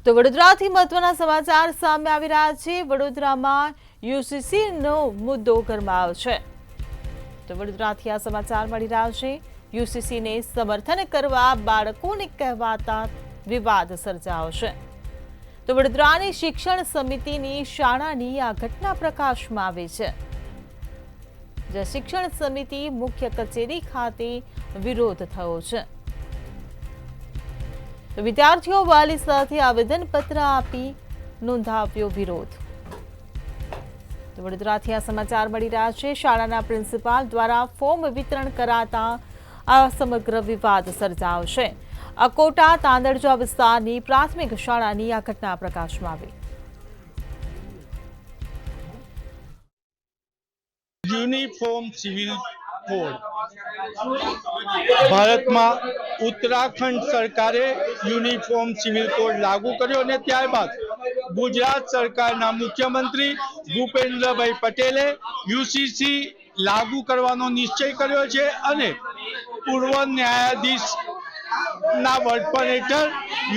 તો વડોદરાથી મહત્વના સમાચાર સામે આવી રહ્યા છે। વડોદરામાં યુસીસીનો મુદ્દો ગરમાયો છે। તો વડોદરાથી આ સમાચાર મળી રહ્યા છે। યુસીસીને સમર્થન કરવા બાળકોને કહેવાતા વિવાદ સર્જાયો છે। તો વડોદરાની શિક્ષણ સમિતિની શાળાની આ ઘટના પ્રકાશમાં આવી છે, જે શિક્ષણ સમિતિ મુખ્ય કચેરી ખાતે વિરોધ થયો છે। તો વિદ્યાર્થીઓ વાલી સાથે આવેદનપત્ર આપી નોંધાવ્યો વિરોધ। તો વડોદરાથી આ સમાચાર મળી રહ્યા છે। શાળાના પ્રિન્સિપાલ દ્વારા ફોર્મ વિતરણ કરાતા આ સમગ્ર વિવાદ સર્જાયો છે। અકોટા તાંદળજા વિસ્તારની પ્રાથમિક શાળાની આ ઘટના પ્રકાશમાં આવી। यूनिफॉर्म सिविल कोड भारत में उत्तराखंड सरकारे यूनिफॉर्म सिविल कोड लागू कर्यो ने त्यारबाद गुजरात सरकारना मुख्यमंत्री भूपेन्द्रभाई पटेले यूसीसी लागू करवानो निश्चय कर्यो छे अने पूर्व न्यायाधीश ना वडपण हेठळ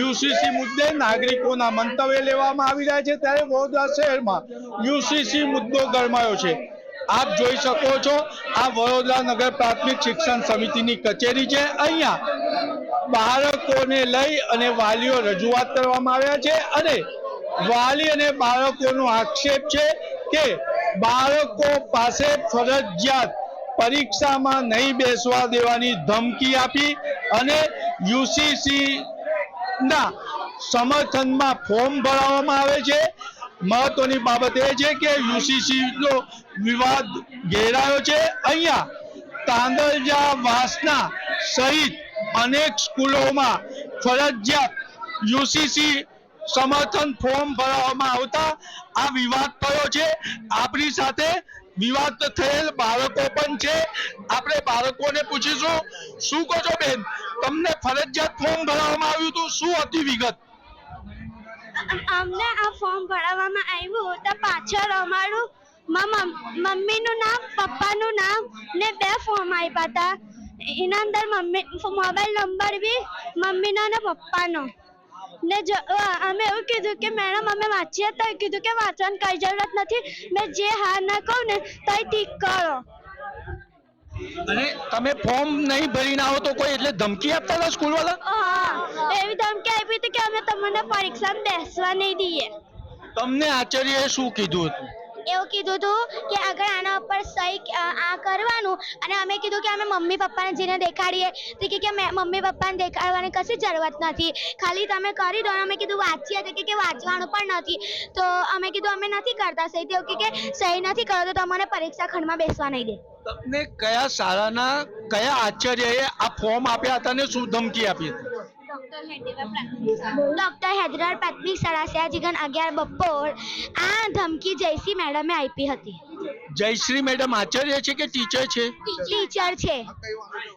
यूसीसी मुद्दे नागरिकोना मंतव्य लेवामां आवी रह्या छे। त्यारे वडोदरा शहेरमां यूसीसी मुद्दो गरमायो छे। आप જોઈ શકો છો આ વડોદરા નગર પ્રાથમિક શિક્ષણ સમિતિની કચેરી છે। અહીંયા બાળકોને લઈ અને વાલીઓ રજૂઆત કરવામાં આવ્યા છે અને વાલી અને બાળકોનો આક્ષેપ છે કે બાળકો પાસે ફરજિયાત પરીક્ષામાં નહીં બેસવા દેવાની ધમકી આપી અને યુસીસી ના સમર્થનમાં ફોર્મ ભરાવવામાં આવે છે। महत्वनी बाबत ए छे के यूसीसी नो विवाद घेरायो छे। अहींया तांदळजा वासना सहित अनेक स्कूलोमां फरजियात यूसीसी समर्थन फॉर्म भरवामां आवता आ विवाद थयो छे। आपणी साथे विवाद थयेल बाळको पण छे। आपणे बाळकोने पूछीशुं, शुं કહો છો બેન, તમને ફરજિયાત ફોર્મ ભરવામાં આવ્યું હતું, શું હતી વિગત? અમને આ ફોર્મ ભરાવવામાં આવ્યું તો પાછળ અમારું મમ્મીનું નામ, પપ્પાનું નામ ને 2 ફોર્મ આપ્યા હતા। એના અંદર મોબાઈલ નંબર બી મમ્મીનો ને પપ્પાનો ને અમે એવું કીધું કે મેડમ અમે વાંચીએ તો કીધું કે વાંચવાની કઈ જરૂરત નથી, મેં જે હા ના કહું ને તો ઠીક કરો। અને તમે ફોર્મ નહીં ભરીને આવો તો કોઈ એટલે ધમકી આપતા હતા સ્કૂલ વાળા? એવી ધમકી આપી હતી કે અમે તમને પરીક્ષામાં બેસવા નહીં દઈએ। તમને આચાર્યએ શું કીધું હતું? એવું કીધું હતું કે આગળ આના ઉપર સહી આ કરવાનું અને અમે કીધું કે અમે મમ્મી પપ્પાને જેને દેખાડીએ તો કે મમ્મી પપ્પાને દેખાડવાની કશી જરૂરત નથી, ખાલી તમે કરી દો। અમે કીધું વાંચીએ તો કે વાંચવાનું પણ નથી, તો અમે કીધું અમે નથી કરતા સહી, તો કે સહી નથી કરો તો તમને પરીક્ષા ખંડમાં બેસવા નહીં દે। તમને કયા શાળાના કયા આચાર્યએ આ ફોર્મ આપ્યા હતા અને શું ધમકી આપી હતી? ડોક્ટર હેદરાર પ્રાથમિક શાળા સયાજીગંજ 11 બપોર આ ધમકી જયશ્રી મેડમે આપી હતી। જયશ્રી મેડમ આચાર્ય છે કે ટીચર છે? ટીચર છે।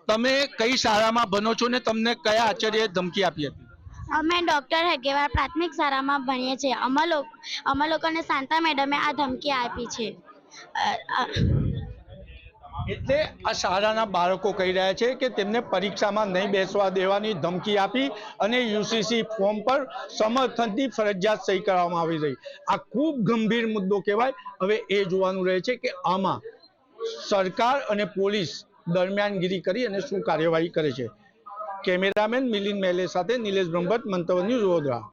તમે કઈ શાળામાં ભણો છો ને તમને કયા આચાર્યએ ધમકી આપી હતી? અમે ડોક્ટર હેગેવાર પ્રાથમિક શાળામાં ભણીએ છીએ। અમારા લોકોને શાંતા મેડમે આ ધમકી આપી છે। એટલે આ શાળાના બાળકો કહી રહ્યા છે કે તેમને પરીક્ષામાં નહીં બેસવા દેવાની ધમકી આપી અને યુસીસી ફોર્મ પર સમર્થનથી ફરજિયાત સહી કરવામાં આવી રહી। આ ખૂબ ગંભીર મુદ્દો કહેવાય। હવે એ જોવાનું રહે છે કે આમાં સરકાર અને પોલીસ દરમિયાનગીરી કરી અને શું કાર્યવાહી કરે છે। કેમેરામેન મિલિંદ મેલે સાથે નિલેશ બ્રહ્મભટ્ટ, મંતવ્ય ન્યૂઝ, વડોદરા।